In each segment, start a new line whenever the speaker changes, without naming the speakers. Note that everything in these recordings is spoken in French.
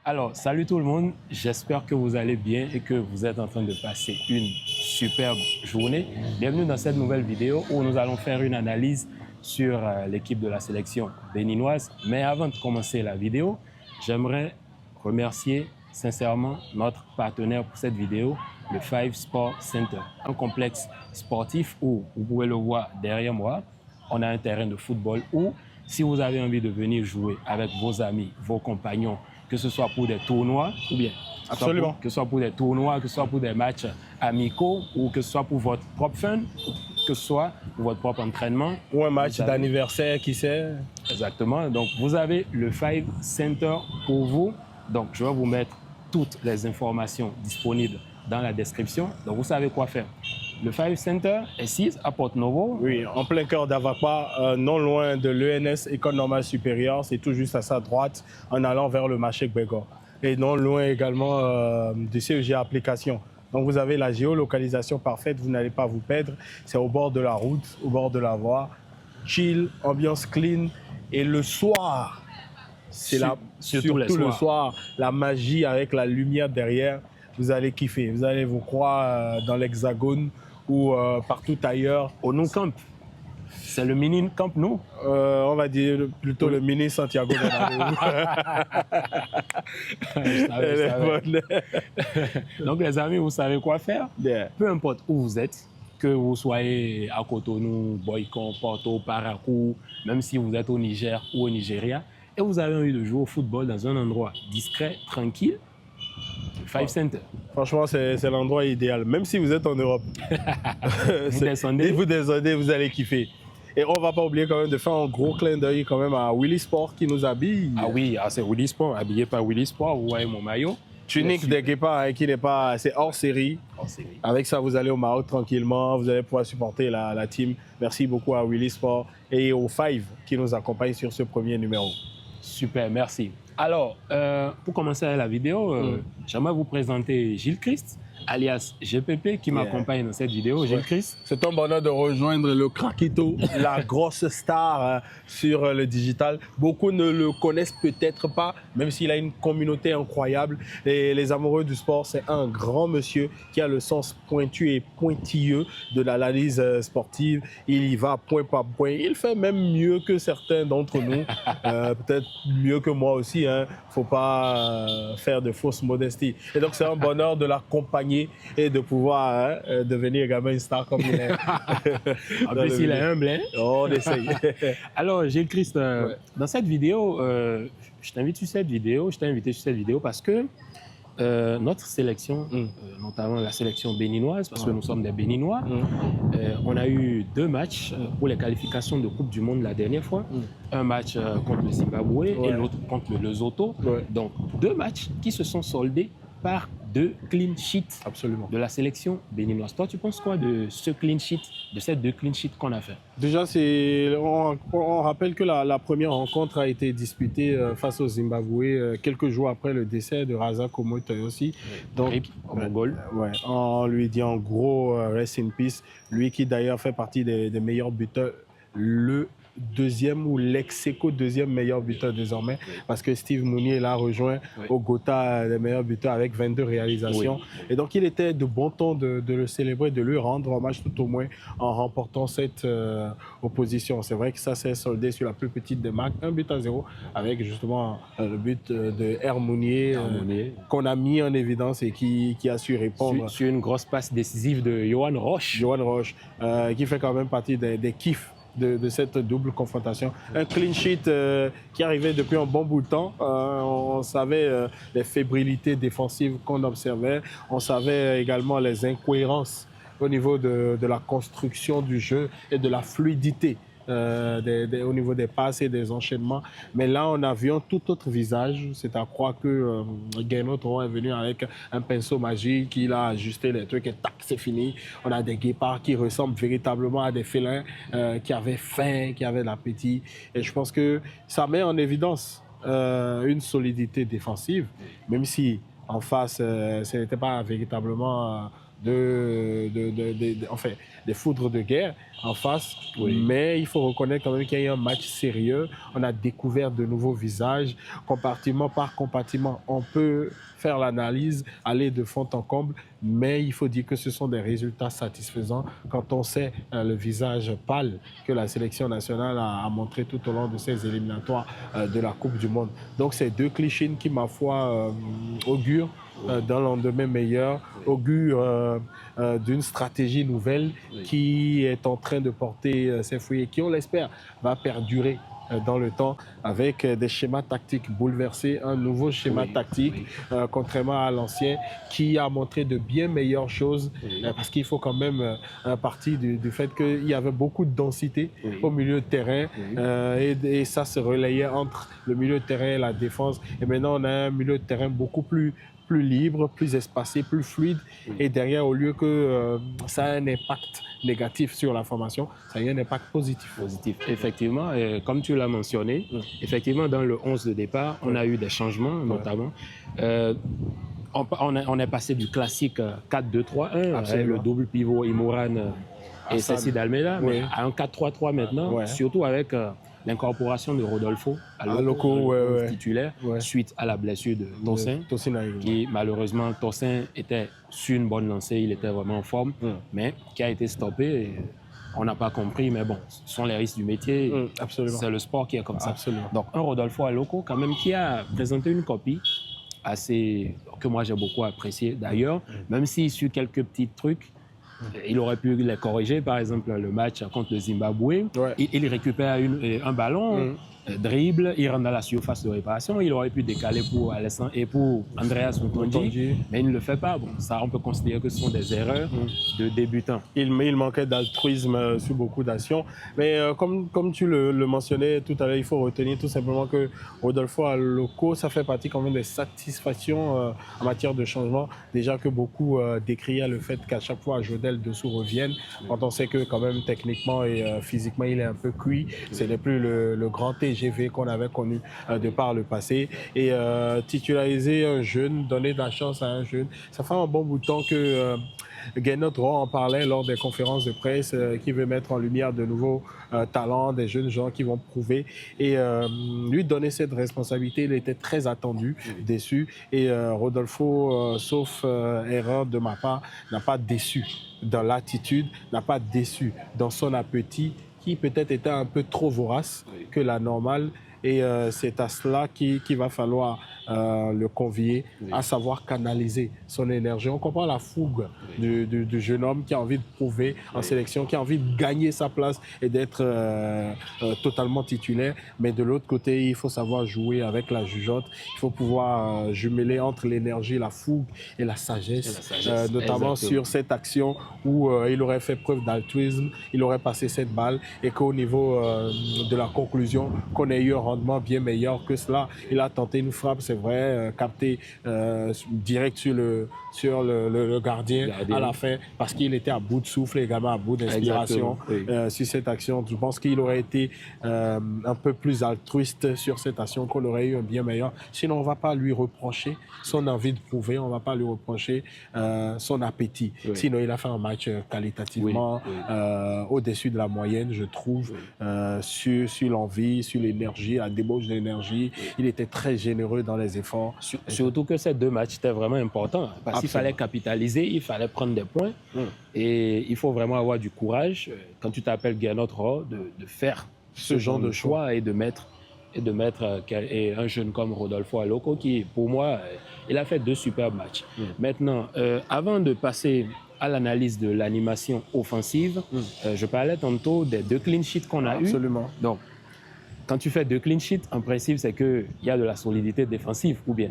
Alors, salut tout le monde, j'espère que vous allez bien et que vous êtes en train de passer une superbe journée. Bienvenue dans cette nouvelle vidéo où nous allons faire une analyse sur l'équipe de la sélection béninoise. Mais avant de commencer la vidéo, j'aimerais remercier sincèrement notre partenaire pour cette vidéo, le Five Sport Center, un complexe sportif où, vous pouvez le voir derrière moi, on a un terrain de football où, si vous avez envie de venir jouer avec vos amis, vos compagnons, que ce soit pour des tournois ou bien
Absolument.
que ce soit pour des tournois, que ce soit pour des matchs amicaux ou que ce soit pour votre propre fun, que ce soit pour votre propre entraînement.
Ou un match d'anniversaire, qui sait.
Exactement. Donc, vous avez le Five Center pour vous. Donc, je vais vous mettre toutes les informations disponibles dans la description. Donc, vous savez quoi faire. Le Five Center est ici à Porto-Novo.
Oui, en plein cœur d'Avakpa, non loin de l'ENS, École normale supérieure. C'est tout juste à sa droite en allant vers le marché Gbegor. Et non loin également du CEG Application. Donc vous avez la géolocalisation parfaite, vous n'allez pas vous perdre. C'est au bord de la route, au bord de la voie. Chill, ambiance clean. Et le soir, c'est surtout le soir, la magie avec la lumière derrière. Vous allez kiffer, vous allez vous croire dans l'Hexagone ou partout ailleurs.
Au Nou Camp. C'est le mini Camp Nou.
On va dire plutôt le mini Santiago Bernabéu.
Donc les amis, vous savez quoi faire.
Yeah.
Peu importe où vous êtes, que vous soyez à Cotonou, Boycon, Porto, Parakou, même si vous êtes au Niger ou au Nigeria, et vous avez envie de jouer au football dans un endroit discret, tranquille, Five Center.
Franchement, c'est l'endroit idéal. Même si vous êtes en Europe.
Vous descendez.
Vous descendez, vous allez kiffer. Et on ne va pas oublier quand même de faire un gros clin d'œil quand même à Willy Sport qui nous habille.
Ah oui, c'est Willy Sport, habillé par Willy Sport. Vous voyez mon maillot.
Tunique des Guépards qui n'est pas, c'est hors série.
Hors série.
Avec ça, vous allez au Maroc tranquillement. Vous allez pouvoir supporter la team. Merci beaucoup à Willy Sport et au Five qui nous accompagne sur ce premier numéro.
Super, merci. Alors, pour commencer la vidéo, j'aimerais vous présenter Gilles Christ, alias GPP, qui m'accompagne dans cette vidéo. Gilles Christ.
C'est un bonheur de rejoindre le Craquito, la grosse star sur le digital. Beaucoup ne le connaissent peut-être pas, même s'il a une communauté incroyable. Et les amoureux du sport, c'est un grand monsieur qui a le sens pointu et pointilleux de l'analyse sportive. Il y va point par point. Il fait même mieux que certains d'entre nous, peut-être mieux que moi aussi. Faut pas faire de fausses modesties. Et donc, c'est un bonheur de l'accompagner et de pouvoir devenir également une star comme il est.
En plus, il est humble. Hein?
On essaye.
Alors, Gilles Christ, dans cette vidéo, je t'ai invité sur cette vidéo parce que notre sélection, notamment la sélection béninoise, parce que nous sommes des Béninois, on a eu 2 matchs pour les qualifications de Coupe du Monde la dernière fois. Un match contre le Zimbabwe et l'autre contre le Lesotho. Donc, 2 matchs qui se sont soldés par 2 clean sheets.
Absolument.
De la sélection béninoise. Toi, tu penses quoi de ce clean sheet, de ces 2 clean sheets qu'on a fait?
Déjà, on rappelle que la première rencontre a été disputée face au Zimbabwe quelques jours après le décès de Raza Komotoyosi. Donc, on lui dit en gros rest in peace. Lui qui d'ailleurs fait partie des meilleurs buteurs, le deuxième ou l'ex-éco deuxième meilleur buteur désormais, parce que Steve Mounier l'a rejoint au Gotha des meilleurs buteurs avec 22 réalisations. Et donc il était de bon ton de le célébrer, de lui rendre hommage tout au moins en remportant cette opposition. C'est vrai que ça s'est soldé sur la plus petite des marques, 1-0 avec justement le but de R. Mounier, qu'on a mis en évidence et qui a su répondre.
Sur une grosse passe décisive de Johan Roche.
Johan Roche, qui fait quand même partie des kiffs de cette double confrontation. Un clean sheet qui arrivait depuis un bon bout de temps. On savait les fébrilités défensives qu'on observait. On savait également les incohérences au niveau de la construction du jeu et de la fluidité au niveau des passes et des enchaînements. Mais là, on a vu un tout autre visage. C'est à croire que Gernot Roy est venu avec un pinceau magique, il a ajusté les trucs et tac, c'est fini. On a des guépards qui ressemblent véritablement à des félins qui avaient faim, qui avaient l'appétit. Et je pense que ça met en évidence une solidité défensive, même si en face, ce n'était pas véritablement enfin, des foudres de guerre en face, mais il faut reconnaître quand même qu'il y a eu un match sérieux. On a découvert de nouveaux visages, compartiment par compartiment. On peut faire l'analyse, aller de fond en comble, mais il faut dire que ce sont des résultats satisfaisants quand on sait le visage pâle que la sélection nationale a montré tout au long de ces éliminatoires de la Coupe du Monde. Donc, c'est deux clichés qui, ma foi, augurent d'un lendemain meilleur, augure d'une stratégie nouvelle qui est en train de porter ses fruits et qui, on l'espère, va perdurer dans le temps avec des schémas tactiques bouleversés, un nouveau schéma tactique, contrairement à l'ancien, qui a montré de bien meilleures choses, parce qu'il faut quand même partir du fait qu'il y avait beaucoup de densité au milieu de terrain, et ça se relayait entre le milieu de terrain et la défense. Et maintenant, on a un milieu de terrain beaucoup plus libre, plus espacé, plus fluide. Et derrière, au lieu que ça ait un impact négatif sur la formation, ça a eu un impact positif.
Effectivement, comme tu l'as mentionné, effectivement, dans le 11 de départ, on a eu des changements, notamment. On est passé du classique 4-2-3-1, le double pivot Imoran et Cécile Almeida, mais à un 4-3-3 maintenant, surtout avec l'incorporation de Rodolfo Aloko titulaire suite à la blessure de Tosin, qui malheureusement, Tosin était sur une bonne lancée, il était vraiment en forme, mais qui a été stoppé. Et on n'a pas compris, mais bon, ce sont les risques du métier. C'est le sport qui est comme ça. Donc un Rodolfo Aloko quand même qui a présenté une copie que moi j'ai beaucoup apprécié d'ailleurs, même s'il suit quelques petits trucs. Il aurait pu les corriger, par exemple, le match contre le Zimbabwe. Il récupère un ballon, dribble, il rentre dans la surface de réparation. Il aurait pu décaler pour Alessandro et pour Andreas Mutonji, mais il ne le fait pas. Bon, ça, on peut considérer que ce sont des erreurs de débutants.
Il manquait d'altruisme sur beaucoup d'actions. Mais comme tu le mentionnais tout à l'heure, il faut retenir tout simplement que Rodolfo Aloko, ça fait partie quand même des satisfactions en matière de changement. Déjà que beaucoup décriaient le fait qu'à chaque fois, Jodel dessous revienne, quand on sait que quand même techniquement et physiquement, il est un peu cuit. Ce n'est plus le grand TGV qu'on avait connu de par le passé. Et titulariser un jeune, donner de la chance à un jeune, ça fait un bon bout de temps que Gernot Rohr en parlait lors des conférences de presse, qui veut mettre en lumière de nouveaux talents, des jeunes gens qui vont prouver. Et lui donner cette responsabilité, il était très attendu, déçu. Et Rodolfo, sauf erreur de ma part, n'a pas déçu dans l'attitude, n'a pas déçu dans son appétit, qui peut-être était un peu trop vorace que la normale. Et c'est à cela qu'il va falloir le convier, à savoir canaliser son énergie. On comprend la fougue du jeune homme qui a envie de prouver en sélection, qui a envie de gagner sa place et d'être totalement titulaire. Mais de l'autre côté, il faut savoir jouer avec la jugeote. Il faut pouvoir jumeler entre l'énergie, la fougue et la sagesse, notamment sur cette action où il aurait fait preuve d'altruisme, il aurait passé cette balle et qu'au niveau de la conclusion, qu'on ait eu un rendement bien meilleur que cela. Il a tenté une frappe, c'est vrai, capté direct sur le gardien à la fin, parce qu'il était à bout de souffle, également à bout d'inspiration sur cette action. Je pense qu'il aurait été un peu plus altruiste sur cette action, qu'on aurait eu un bien meilleur. Sinon, on ne va pas lui reprocher son envie de prouver, on ne va pas lui reprocher son appétit. Sinon, il a fait un match qualitativement au-dessus de la moyenne, je trouve, sur l'envie, sur l'énergie, la débauche d'énergie. Il était très généreux dans les efforts.
Surtout que ces deux matchs étaient vraiment importants, parce qu'il fallait capitaliser, il fallait prendre des points. Et il faut vraiment avoir du courage, quand tu t'appelles Gernot Rohr, de faire ce genre de choix et de mettre un jeune comme Rodolfo Aloko qui, pour moi, il a fait deux superbes matchs. Maintenant, avant de passer à l'analyse de l'animation offensive, je parlais tantôt des deux clean sheets qu'on a eu.
Absolument.
Donc, quand tu fais deux clean sheets, en principe, c'est qu'il y a de la solidité défensive, ou bien?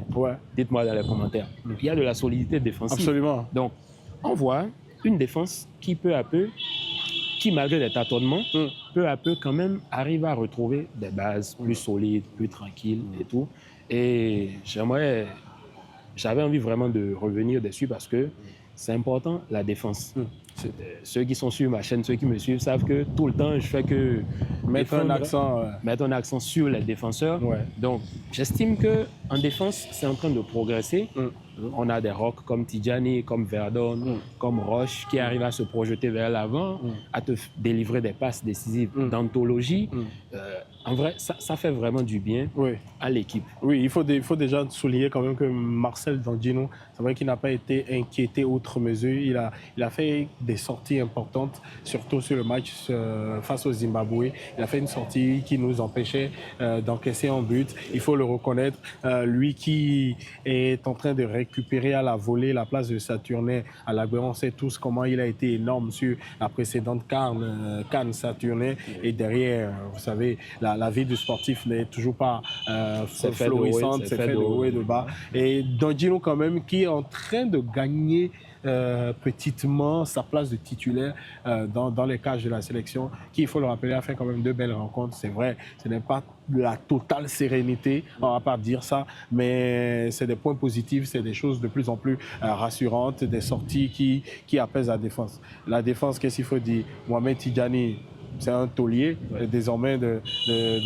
Dites-moi dans les commentaires. Il y a de la solidité défensive.
Absolument.
Donc, on voit une défense qui, peu à peu, qui, malgré des tâtonnements, peu à peu, quand même, arrive à retrouver des bases plus solides, plus tranquilles et tout. Et j'avais envie vraiment de revenir dessus parce que c'est important, la défense. ceux qui sont sur ma chaîne, ceux qui me suivent, savent que tout le temps, je fais que
mettre un accent
sur les défenseurs.
Ouais.
Donc, j'estime qu'en défense, c'est en train de progresser. On a des rocks comme Tidjani, comme Verdon, comme Roche, qui arrivent à se projeter vers l'avant, à te délivrer des passes décisives d'anthologie. En vrai, ça fait vraiment du bien à l'équipe.
Oui, il faut déjà souligner quand même que Marcel Dandino, c'est vrai qu'il n'a pas été inquiété outre mesure. Il a fait des sorties importantes, surtout sur le match face au Zimbabwe. Il a fait une sortie qui nous empêchait d'encaisser un but. Il faut le reconnaître. Lui qui est en train de récupérer à la volée la place de Saturnin à la on sait tous comment il a été énorme sur la précédente Cannes Saturnin. Et derrière, vous savez, la vie du sportif n'est toujours pas florissante, c'est fait de haut et de bas. Et Dandino quand même qui est en train de gagner petitement sa place de titulaire dans les cages de la sélection, qui, il faut le rappeler, a fait quand même 2 belles rencontres. C'est vrai, ce n'est pas la totale sérénité, on ne va pas dire ça, mais c'est des points positifs, c'est des choses de plus en plus rassurantes, des sorties qui apaisent la défense. La défense, qu'est-ce qu'il faut dire? Mohamed Tidjani, c'est un taulier désormais de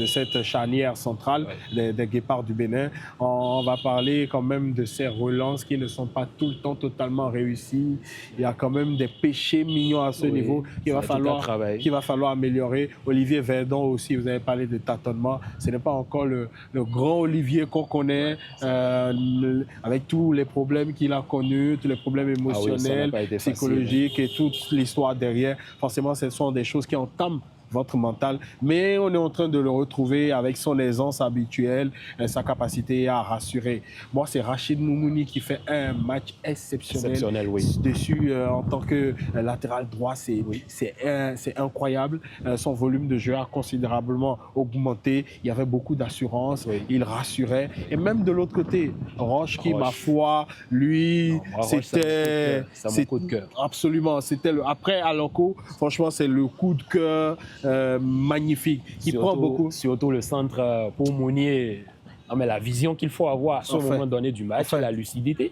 cette charnière centrale des Guépards du Bénin. On va parler quand même de ces relances qui ne sont pas tout le temps totalement réussies. Il y a quand même des péchés mignons à ce niveau qu'il va falloir améliorer. Olivier Verdon aussi, vous avez parlé de tâtonnement. Ce n'est pas encore le grand Olivier qu'on connaît avec tous les problèmes qu'il a connus, tous les problèmes émotionnels, psychologiques et toute l'histoire derrière. Forcément, ce sont des choses qui entament votre mental, mais on est en train de le retrouver avec son aisance habituelle, sa capacité à rassurer. Moi, c'est Rachid Moumouni qui fait un match exceptionnel dessus en tant que latéral droit. C'est incroyable. Son volume de jeu a considérablement augmenté. Il y avait beaucoup d'assurance. Il rassurait. Et même de l'autre côté, Roche qui, ma foi, lui, c'était
mon coup de cœur.
Absolument. C'était après Alonco, franchement, c'est le coup de cœur. Magnifique, qui prend beaucoup.
Surtout le centre pour Mounier. Non, mais la vision qu'il faut avoir à ce moment donné du match, la lucidité.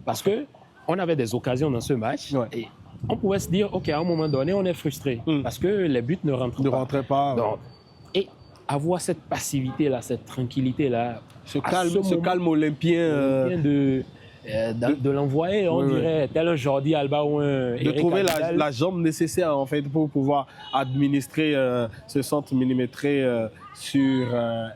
Parce qu'on avait des occasions dans ce match et on pouvait se dire, OK, à un moment donné, on est frustré parce que les buts ne rentraient pas. Donc, et avoir cette passivité-là, cette tranquillité-là.
Ce calme olympien.
De l'envoyer, on dirait, tel un Jordi Alba ou un
de trouver la jambe nécessaire en fait pour pouvoir administrer ce centre millimétré sur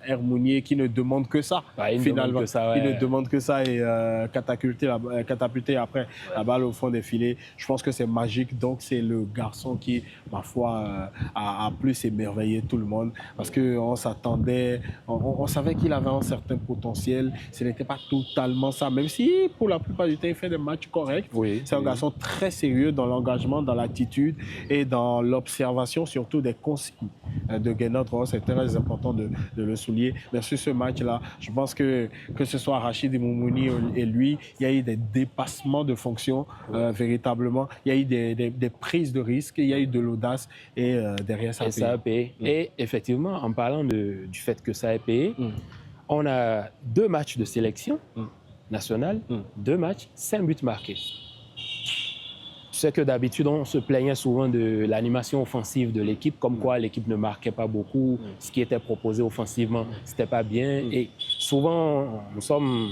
Hermounier qui ne demande que ça, finalement. Il ne demande que ça et catapulter après la balle au fond des filets. Je pense que c'est magique. Donc, c'est le garçon qui, ma foi, a plus émerveillé tout le monde parce qu'on s'attendait, on savait qu'il avait un certain potentiel. Ce n'était pas totalement ça, même si pour la plupart du temps, il fait des matchs corrects. C'est un garçon très sérieux dans l'engagement, dans l'attitude et dans l'observation, surtout des consignes de Gennard Ross. C'est très important de le souligner. Mais sur ce match-là, je pense que ce soit Rachid Moumouni et lui, il y a eu des dépassements de fonctions véritablement. Il y a eu des prises de risques, il y a eu de l'audace et derrière ça
a payé. Et effectivement, en parlant du fait que ça a payé, on a 2 matchs de sélection nationale, 2 matchs, 5 buts marqués. Je sais que d'habitude, on se plaignait souvent de l'animation offensive de l'équipe, comme quoi l'équipe ne marquait pas beaucoup, ce qui était proposé offensivement, c'était pas bien. Et souvent, nous sommes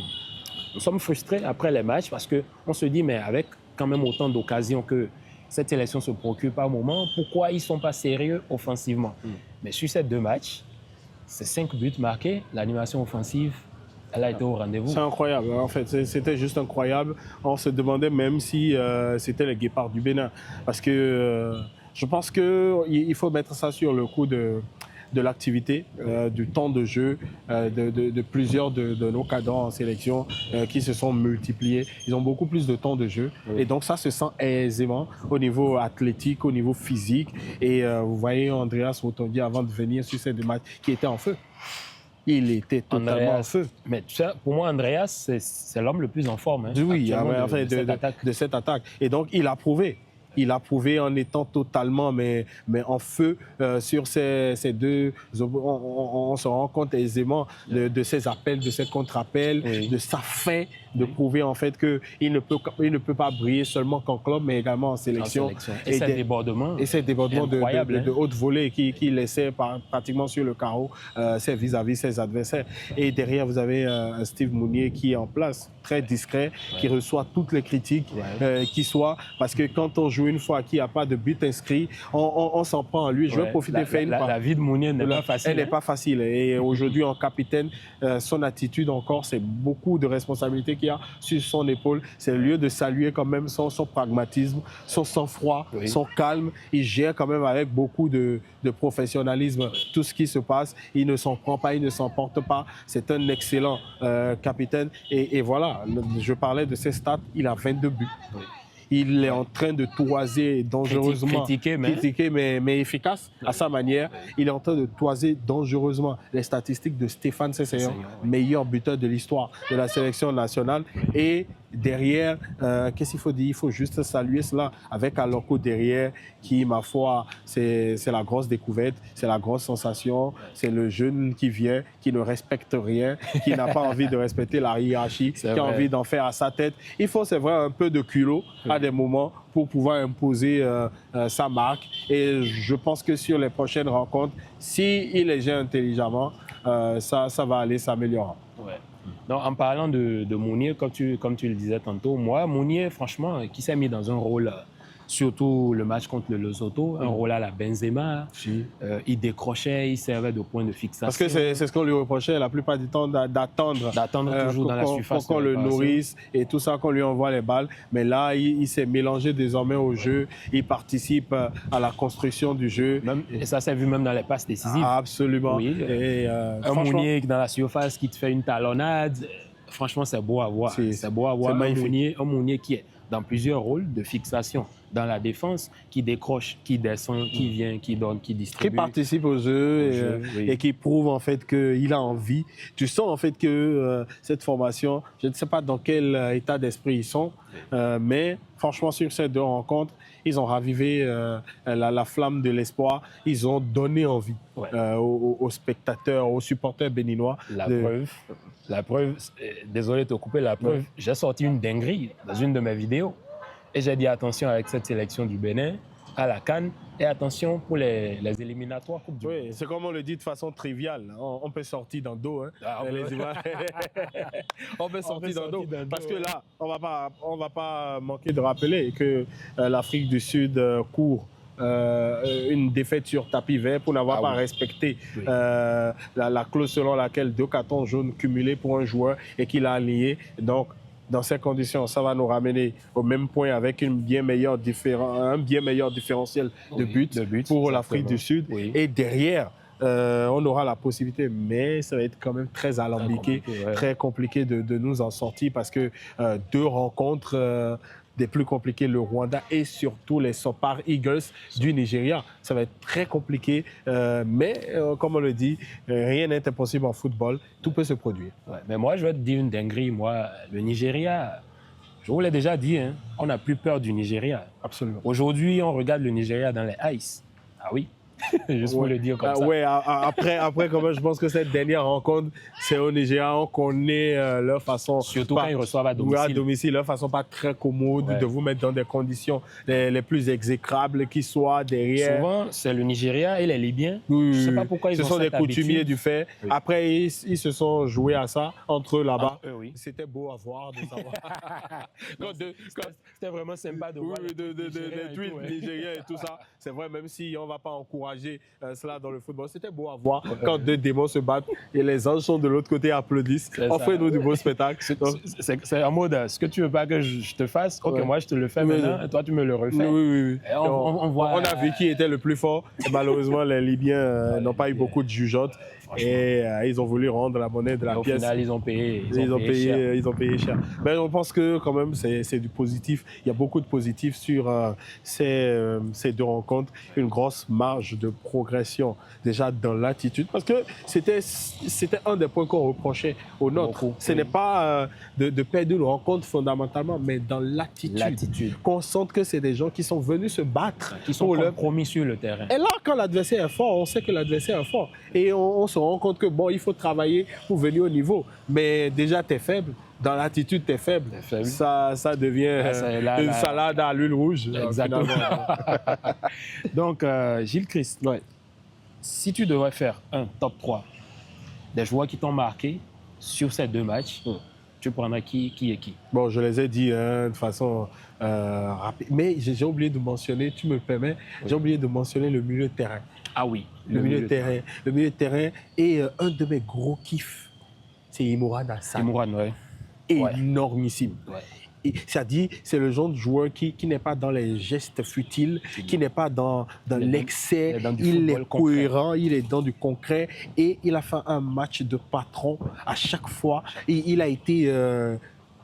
frustrés après les matchs parce qu'on se dit, mais avec quand même autant d'occasions que cette sélection se procure par moment, pourquoi ils ne sont pas sérieux offensivement? Mais sur ces 2 matchs, ces 5 buts marqués, l'animation offensive, elle a été au rendez-vous.
C'est incroyable. En fait, c'était juste incroyable. On se demandait même si c'était les Guépards du Bénin. Parce que je pense qu'il faut mettre ça sur le coup de l'activité, du temps de jeu, de plusieurs de nos cadres en sélection qui se sont multipliés. Ils ont beaucoup plus de temps de jeu. Et donc, ça se sent aisément au niveau athlétique, au niveau physique. Et vous voyez Andreas Rotondi, avant de venir sur ces 2 matchs, qui était en feu. Il était totalement en feu.
Mais tu sais, pour moi, Andreas, c'est l'homme le plus en forme.
Oui, de cette attaque. Et donc, il a prouvé. il a prouvé en étant totalement mais en feu sur ces deux. On se rend compte aisément de ses appels, de ses contre-appels, de sa fin de prouver en fait qu'il ne peut pas briller seulement qu'en club, mais également en sélection.
Et ces débordements.
Et ces débordements de haute volée qui laissaient pratiquement sur le carreau vis-à-vis ses adversaires. Et derrière, vous avez un Steve Mounier qui est en place, très discret, qui reçoit toutes les critiques qui soient. Parce que quand on joue une fois qu'il n'y a pas de but inscrit, on s'en prend à lui. Je vais profiter de faire
la vie de Mounier n'est pas facile.
Elle n'est pas facile. Et aujourd'hui, en capitaine, son attitude encore, c'est beaucoup de responsabilités qu'il y a sur son épaule. C'est le lieu de saluer quand même son pragmatisme, son sang-froid, son calme. Il gère quand même avec beaucoup de professionnalisme tout ce qui se passe. Il ne s'en prend pas, il ne s'emporte pas. C'est un excellent capitaine. Et voilà, je parlais de ses stats, il a 22 buts. Il est en train de toiser dangereusement.
Critiqué,
mais efficace à sa manière. Il est en train de toiser dangereusement les statistiques de Stéphane Sessegnon, meilleur buteur de l'histoire de la sélection nationale. Et derrière, qu'est-ce qu'il faut dire? Il faut juste saluer cela avec Aloko derrière qui, ma foi, c'est la grosse découverte, c'est la grosse sensation. C'est le jeune qui vient, qui ne respecte rien, qui n'a pas envie de respecter la hiérarchie, qui a envie d'en faire à sa tête. Il faut, c'est vrai, un peu de culot à des moments pour pouvoir imposer sa marque. Et je pense que sur les prochaines rencontres, s'il les gère intelligemment, ça va aller s'améliorer.
Non, en parlant de Mounier, comme tu le disais tantôt, moi, Mounier, franchement, qui s'est mis dans un rôle, surtout le match contre le Lesotho, un rôle à la Benzema. Il décrochait, il servait de point de fixation.
Parce que c'est ce qu'on lui reprochait la plupart du temps, d'attendre
toujours dans la surface.
Qu'on le nourrisse et tout ça, qu'on lui envoie les balles. Mais là, il s'est mélangé désormais au jeu. Il participe à la construction du jeu.
Et ça s'est vu même dans les passes décisives.
Absolument.
Oui. Et, un Mounier dans la surface qui te fait une talonnade. Franchement, c'est beau à voir. C'est beau à voir. Un Mounier qui est dans plusieurs rôles de fixation dans la défense, qui décroche, qui descend, qui vient, qui donne, qui distribue.
Qui participe au jeu, et qui prouve en fait qu'il a envie. Tu sens en fait que cette formation, je ne sais pas dans quel état d'esprit ils sont, mais franchement sur ces deux rencontres, ils ont ravivé la flamme de l'espoir. Ils ont donné envie aux spectateurs, aux supporters béninois.
La preuve, désolé de te couper, la preuve, j'ai sorti une dinguerie dans une de mes vidéos. Et j'ai dit attention avec cette sélection du Bénin à la CAN et attention pour les éliminatoires Coupe du Monde.
Oui, c'est comme on le dit de façon triviale. On peut sortir dans le dos. On peut sortir dans le dos. Parce que là, on va pas manquer de rappeler que l'Afrique du Sud court une défaite sur tapis vert pour n'avoir pas respecté la clause selon laquelle 2 cartons jaunes cumulés pour un joueur et qu'il a aligné. Donc, dans ces conditions, ça va nous ramener au même point avec un bien meilleur différentiel de buts pour l'Afrique du Sud. Et derrière, on aura la possibilité, mais ça va être quand même très alambiqué, très compliqué de nous en sortir parce que 2 rencontres des plus compliqués, le Rwanda et surtout les Super Eagles du Nigeria. Ça va être très compliqué, mais comme on le dit, rien n'est impossible en football, tout peut se produire.
Mais moi, je vais te dire une dinguerie. Moi, le Nigeria, je vous l'ai déjà dit, hein, on n'a plus peur du Nigeria.
Absolument.
Aujourd'hui, on regarde le Nigeria dans les ice. Ah oui. Juste pour le dire comme ça.
Ouais, après quand même, je pense que cette dernière rencontre, c'est au Nigeria, on connaît leur façon.
Surtout quand ils reçoivent à domicile.
À domicile, leur façon pas très commode de vous mettre dans des conditions les plus exécrables qui soient derrière.
Souvent, c'est le Nigeria et les Libyens. Je ne sais pas pourquoi ils ont cette habitude.
Ce sont des coutumiers du fait. Après, ils se sont joués à ça entre eux là-bas. C'était beau à voir, de savoir.
C'était vraiment sympa de voir
les tweets nigériens et tout ça. C'est vrai, même si on ne va pas encourager cela dans le football. C'était beau à voir quand 2 démons se battent et les anges sont de l'autre côté applaudissent. Offrez-nous du beau spectacle.
C'est en mode, ce que tu veux pas que je te fasse, ok, moi je te le fais maintenant, et toi tu me le refais.
Oui. On a vu qui était le plus fort. Et malheureusement, les Libyens n'ont pas eu beaucoup de jugeotes. Et ils ont voulu rendre la monnaie de la pièce.
Au final, ils ont payé
cher. Mais on pense que quand même, c'est du positif. Il y a beaucoup de positifs sur ces deux rencontres. Une grosse marge de progression déjà dans l'attitude. Parce que c'était un des points qu'on reprochait aux nôtres. Ce n'est pas de perdre une rencontre fondamentalement, mais dans l'attitude. Qu'on sente que c'est des gens qui sont venus se battre.
Qui sont compromis sur le terrain.
Et là, quand l'adversaire est fort, on sait que l'adversaire est fort. Et on se rend compte que bon, il faut travailler pour venir au niveau. Mais déjà, tu es faible. Dans l'attitude, tu es faible. Ça devient une salade à l'huile rouge.
Exactement. Donc, Gilles Christ, si tu devrais faire un top 3 des joueurs qui t'ont marqué sur ces 2 matchs, tu prendrais qui et qui? Bon,
je les ai dit de façon rapide. Mais j'ai oublié de mentionner, tu me permets, j'ai oublié de mentionner le milieu de terrain.
Ah oui,
le milieu de terrain. Le milieu de terrain. Et un de mes gros kiffs, c'est Imran Hassan.
Imran,
énormissime. C'est-à-dire, c'est le genre de joueur qui n'est pas dans les gestes futiles, qui n'est pas dans l'excès, il est cohérent, il est dans du concret et il a fait un match de patron à chaque fois. Il a été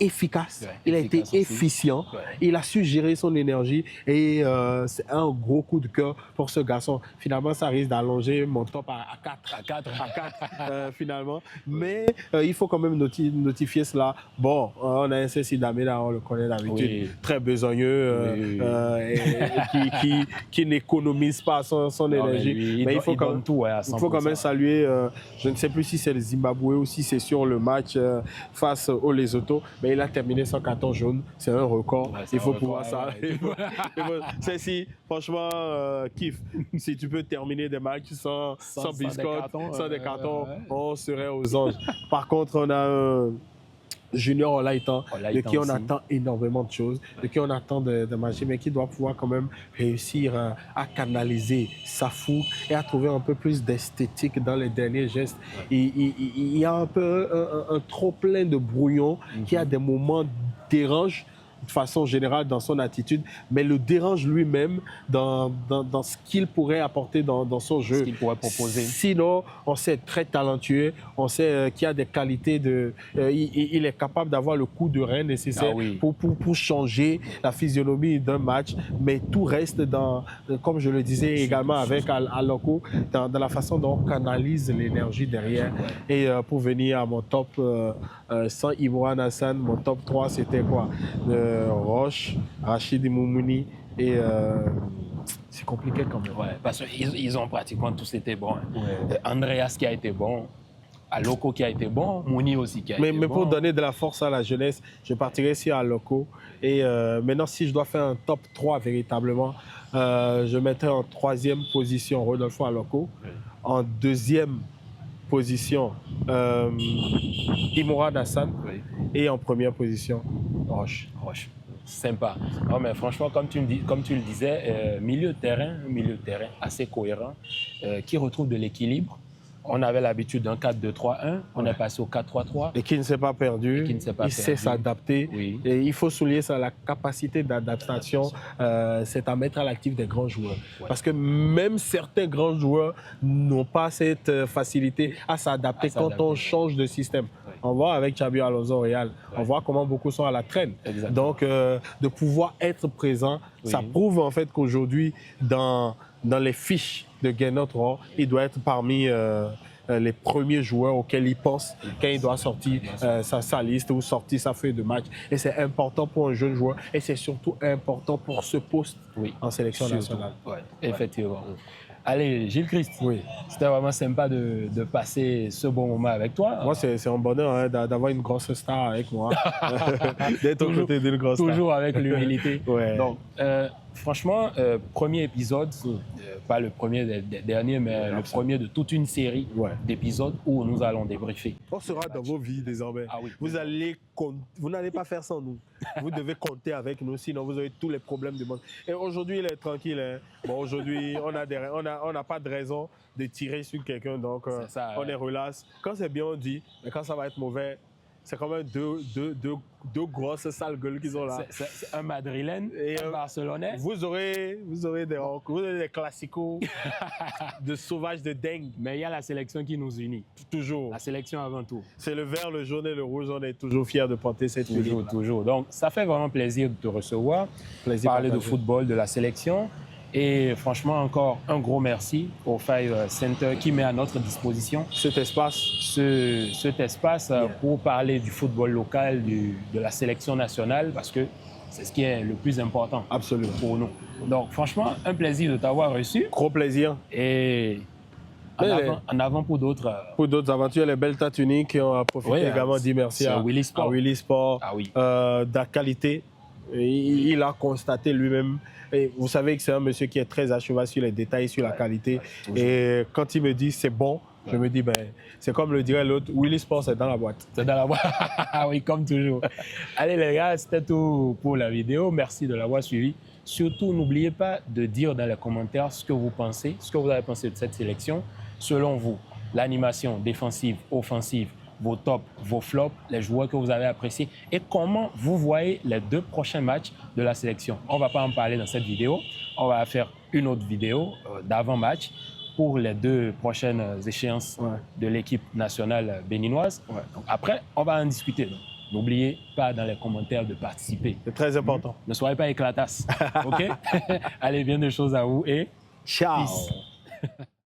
efficace, il a été efficient, il a su gérer son énergie et c'est un gros coup de cœur pour ce garçon. Finalement, ça risque d'allonger mon top à 4 finalement. Mais il faut quand même notifier cela. Bon, on a un Ceci Dameda, on le connaît d'habitude, très besogneux, qui n'économise pas son énergie. Mais il faut quand même saluer, je ne sais plus si c'est le Zimbabwe ou si c'est sur le match face au Lesotho, mais il a terminé sans carton jaune. C'est un record. Il faut pouvoir ça. Ceci, franchement, kiff. Si tu peux terminer des matchs sans biscotte, sans des cartons, on serait aux anges. Par contre, on a un Junior Olaitan, de qui on attend énormément de choses, de qui on attend de matchs, mais qui doit pouvoir quand même réussir à canaliser sa fougue et à trouver un peu plus d'esthétique dans les derniers gestes. Il y a un peu un trop plein de brouillon qui à des moments dérange de façon générale dans son attitude, mais le dérange lui-même dans ce qu'il pourrait apporter dans son jeu.
Ce qu'il pourrait proposer.
Sinon, on sait très talentueux, on sait qu'il a des qualités il est capable d'avoir le coup de rein nécessaire pour changer la physionomie d'un match, mais tout reste comme je le disais également avec Aloko, dans la façon dont on canalise l'énergie derrière. Et pour venir à mon top, sans Imran Hassan, mon top 3, c'était quoi? Roche, Rachid Moumouni et c'est compliqué quand même.
Parce qu'ils ont pratiquement tous été bons. Andreas qui a été bon, Aloko qui a été bon, Mouni aussi qui a été bon.
Mais pour donner de la force à la jeunesse, je partirai sur Aloko. Et maintenant, si je dois faire un top 3 véritablement, je mettrai en 3e position Rodolfo Aloko, en 2e position Imran Hassan et en 1re position Roche.
Sympa. Non, mais franchement, comme tu le disais, milieu de terrain assez cohérent, qui retrouve de l'équilibre. On avait l'habitude d'un 4-2-3-1, on est passé au 4-3-3.
Et qui ne s'est pas perdu, il sait s'adapter. Et il faut souligner ça, la capacité d'adaptation, c'est à mettre à l'actif des grands joueurs. Parce que même certains grands joueurs n'ont pas cette facilité à s'adapter quand on change de système. On voit avec Xabi Alonso au Real, on voit comment beaucoup sont à la traîne. Donc, de pouvoir être présent, ça prouve en fait qu'aujourd'hui, dans les fiches de Gernot Rohr, il doit être parmi les premiers joueurs auxquels il pense quand il doit sortir sa liste ou sortir sa feuille de match. Et c'est important pour un jeune joueur et c'est surtout important pour ce poste en sélection nationale.
Effectivement. Allez, Gilles Christ, c'était vraiment sympa de passer ce bon moment avec toi.
Moi, c'est un bonheur d'avoir une grosse star avec moi, d'être aux côtés d'une grosse star.
Toujours avec l'humilité. Donc, franchement, premier épisode, pas le premier des derniers, mais le premier de toute une série d'épisodes où nous allons débriefer.
On sera dans vos vies désormais. Vous n'allez pas faire sans nous. Vous devez compter avec nous, sinon vous aurez tous les problèmes du monde. Et aujourd'hui, il est tranquille. Hein. Bon, aujourd'hui, on n'a pas de raison de tirer sur quelqu'un, donc on est relax. Quand c'est bien, on dit, mais quand ça va être mauvais, c'est quand même deux grosses sales gueules qu'ils ont là.
C'est un Madrilène et un Barcelonais.
Vous aurez des classicos de sauvages de dingue.
Mais il y a la sélection qui nous unit.
Toujours.
La sélection avant tout.
C'est le vert, le jaune et le rouge. On est toujours fiers de porter cette unité.
Toujours. Donc, ça fait vraiment plaisir de te recevoir.
Plaisir
parler
partagé.
de football, de la sélection. Et franchement, encore un gros merci au Five Center qui met à notre disposition
cet espace,
pour parler du football local, de la sélection nationale, parce que c'est ce qui est le plus important.
Absolument.
Pour nous. Donc, franchement, un plaisir de t'avoir reçu.
Gros plaisir.
Et en avant pour d'autres.
Pour d'autres aventures, les belles tates uniques. On a profité également de dire merci à Willy Sport.
Ah oui.
De la qualité. Il a constaté lui-même. Et vous savez que c'est un monsieur qui est très à cheval sur les détails, sur la qualité. Et quand il me dit c'est bon, je me dis, c'est comme le dirait l'autre, Willy Sport, c'est dans la boîte.
C'est dans la boîte. Oui, comme toujours. Allez les gars, c'était tout pour la vidéo. Merci de l'avoir suivi. Surtout, n'oubliez pas de dire dans les commentaires ce que vous pensez, ce que vous avez pensé de cette sélection. Selon vous, l'animation défensive, offensive, vos tops, vos flops, les joueurs que vous avez appréciés et comment vous voyez les 2 prochains matchs de la sélection. On ne va pas en parler dans cette vidéo. On va faire une autre vidéo d'avant-match pour les 2 prochaines échéances de l'équipe nationale béninoise. Donc après, on va en discuter. N'oubliez pas dans les commentaires de participer.
C'est très important.
Ne soyez pas éclatasse. OK? Allez, bien de choses à vous et
ciao.
Peace.